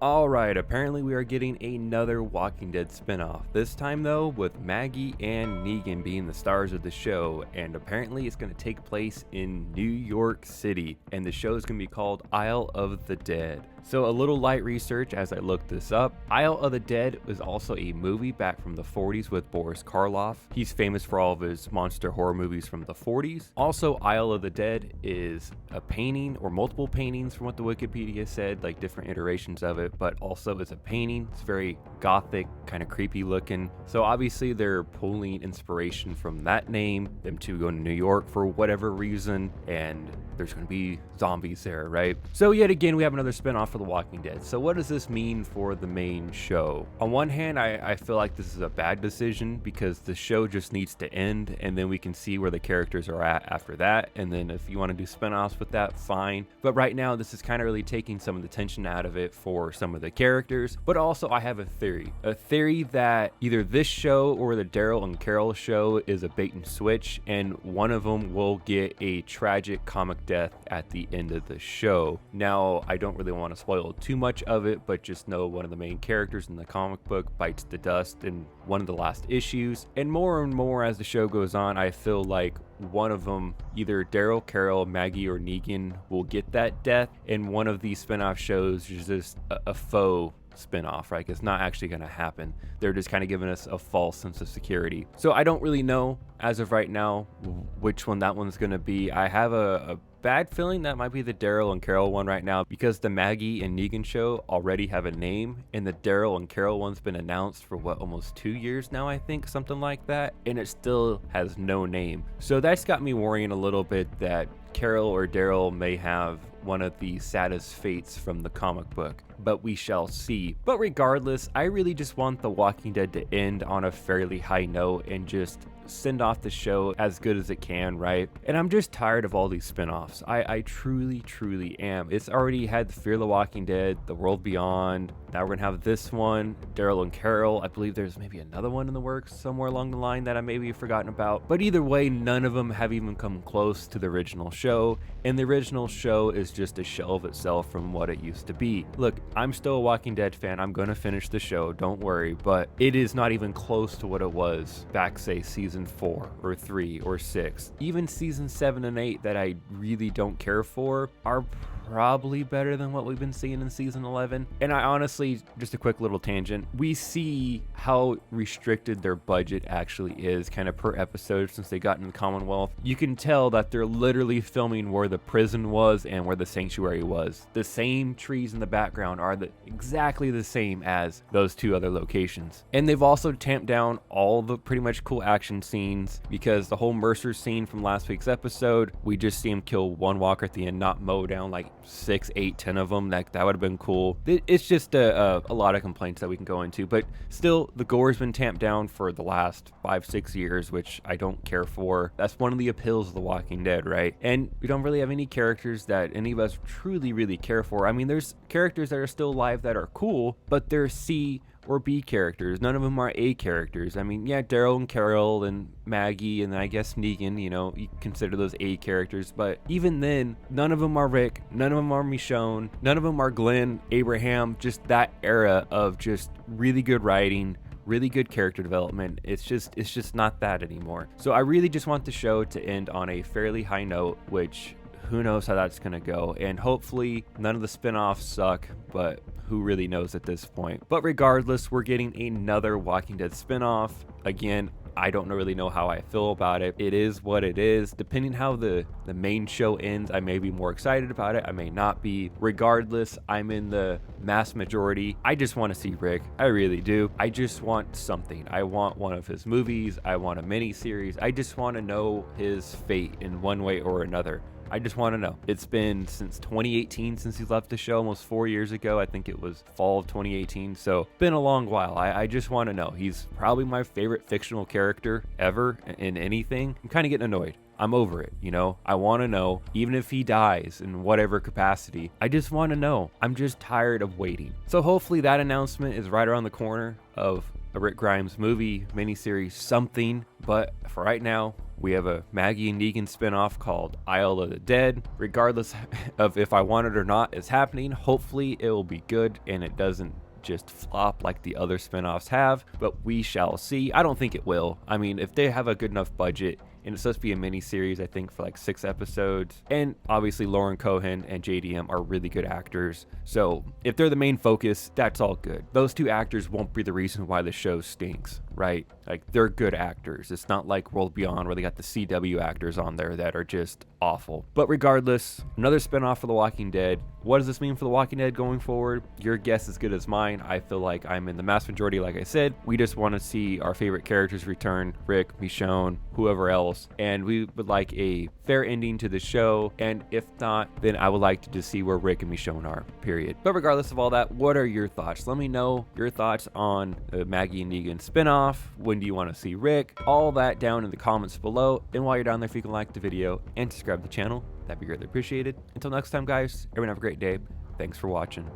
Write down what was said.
Alright, apparently we are getting another Walking Dead spinoff. This time though, with Maggie and Negan being the stars of the show, and apparently it's going to take place in New York City, and the show is going to be called Isle of the Dead. So a little light research as I looked this up. Isle of the Dead was also a movie back from the 40s with Boris Karloff. He's famous for all of his monster horror movies from the 40s. Also, Isle of the Dead is a painting or multiple paintings from what the Wikipedia said, like different iterations of it, but also it's a painting. It's very gothic, kind of creepy looking. So obviously they're pulling inspiration from that name, them two going to New York for whatever reason, and there's going to be zombies there, right? So yet again, we have another spinoff for The Walking Dead. So what does this mean for the main show? On one hand, I feel like this is a bad decision because the show just needs to end, and then we can see where the characters are at after that. And then if you want to do spinoffs with that, fine. But right now, this is kind of really taking some of the tension out of it for some of the characters. But also, I have a theory that either this show or the Daryl and Carol show is a bait and switch, and one of them will get a tragic comic death at the end of the show. Now, I don't really want to spoil too much of it, but just know one of the main characters in the comic book bites the dust in one of the last issues. And more as the show goes on, I feel like one of them, either Daryl, Carol, Maggie, or Negan, will get that death, and one of these spinoff shows is just a faux spinoff, right? It's not actually going to happen. They're just kind of giving us a false sense of security. So I don't really know as of right now which one that one's going to be. I have a bad feeling that might be the Daryl and Carol one right now, because the Maggie and Negan show already have a name, and the Daryl and Carol one's been announced for almost 2 years now, I think, something like that, and it still has no name. So that's got me worrying a little bit that Carol or Daryl may have one of the saddest fates from the comic book, but we shall see. But regardless, I really just want The Walking Dead to end on a fairly high note and just send off the show as good as it can, right? And I'm just tired of all these spin-offs. I truly am. It's already had Fear the Walking Dead, The World Beyond. Now we're gonna have this one, Daryl and Carol. I believe there's maybe another one in the works somewhere along the line that I maybe have forgotten about. But either way, none of them have even come close to the original show. And the original show is just a shell of itself from what it used to be. Look, I'm still a Walking Dead fan. I'm gonna finish the show, don't worry. But it is not even close to what it was back, say, season 4 or 3 or 6. Even season 7 and 8 that I really don't care for are probably better than what we've been seeing in season 11. And I honestly, just a quick little tangent, we see how restricted their budget actually is kind of per episode since they got in the Commonwealth. You can tell that they're literally filming where the prison was and where the sanctuary was. The same trees in the background are exactly the same as those two other locations. And they've also tamped down all the pretty much cool action scenes, because the whole Mercer scene from last week's episode, we just see him kill one walker at the end, not mow down like 6, 8, 10 of them. That would have been cool. It's just a lot of complaints that we can go into, but still, the gore has been tamped down for the last 5-6 years, which I don't care for. That's one of the appeals of The Walking Dead, right? And we don't really have any characters that any of us truly really care for. I mean, there's characters that are still alive that are cool, but they're C or B characters. None of them are A characters. I mean, yeah, Daryl and Carol and Maggie and I guess Negan, you consider those A characters, but even then, none of them are Rick, none of them are Michonne, none of them are Glenn, Abraham, just that era of just really good writing, really good character development. It's just not that anymore. So I really just want the show to end on a fairly high note, which who knows how that's gonna go, and hopefully none of the spin-offs suck, but who really knows at this point. But regardless, we're getting another Walking Dead spin-off. Again, I don't really know how I feel about it. It is what it is. Depending how the main show ends, I may be more excited about it, I may not be. Regardless, I'm in the mass majority. I just want to see Rick. I really do. I just want something. I want one of his movies. I want a mini-series. I just want to know his fate in one way or another. I just want to know. It's been since 2018 since he left the show, almost 4 years ago. I think it was fall of 2018. So been a long while. I just want to know. He's probably my favorite fictional character ever in anything. I'm kind of getting annoyed. I'm over it, I want to know, even if he dies in whatever capacity. I just want to know. I'm just tired of waiting. So hopefully that announcement is right around the corner of a Rick Grimes movie, miniseries, something. But for right now, we have a Maggie and Negan spinoff called Isle of the Dead. Regardless of if I want it or not, it's happening. Hopefully it will be good and it doesn't just flop like the other spinoffs have, but we shall see. I don't think it will. I mean, if they have a good enough budget, and it's supposed to be a mini series, I think, for like 6 episodes. And obviously Lauren Cohan and JDM are really good actors. So if they're the main focus, that's all good. Those 2 actors won't be the reason why the show stinks, right? Like, they're good actors. It's not like World Beyond where they got the CW actors on there that are just awful. But regardless, another spinoff for The Walking Dead. What does this mean for The Walking Dead going forward? Your guess is as good as mine. I feel like I'm in the mass majority, like I said. We just want to see our favorite characters return. Rick, Michonne, whoever else. And we would like a fair ending to the show. And if not, then I would like to just see where Rick and Michonne are, period. But regardless of all that, what are your thoughts? Let me know your thoughts on the Maggie and Negan spinoff. When do you want to see Rick? All that down in the comments below. And while you're down there, if you can like the video and subscribe to the channel, that'd be greatly appreciated. Until next time, guys, everyone have a great day. Thanks for watching.